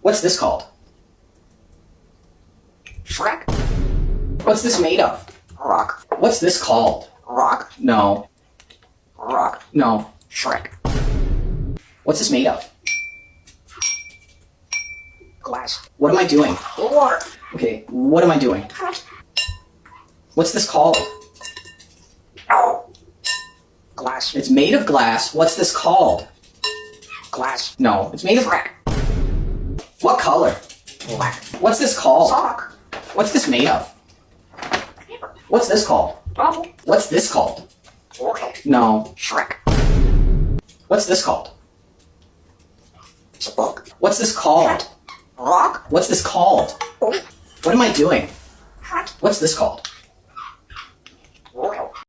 What's this called? Shrek. What's this made of? Rock. What's this called? Rock. No. Rock. No. Shrek. What's this made of? Glass. What am I doing? Water. Okay, what am I doing? What's this called? Oh. Glass. It's made of glass. What's this called? Glass. No, it's made of... Shrek. What color? Black. What's this called? Sock. What's this made of? Paper. What's this called? Bubble. What's this called? Okay. No. Shrek. What's this called? It's a book. What's this called? Hat. Rock. What's this called? Oh. What am I doing? Hat. What's this called?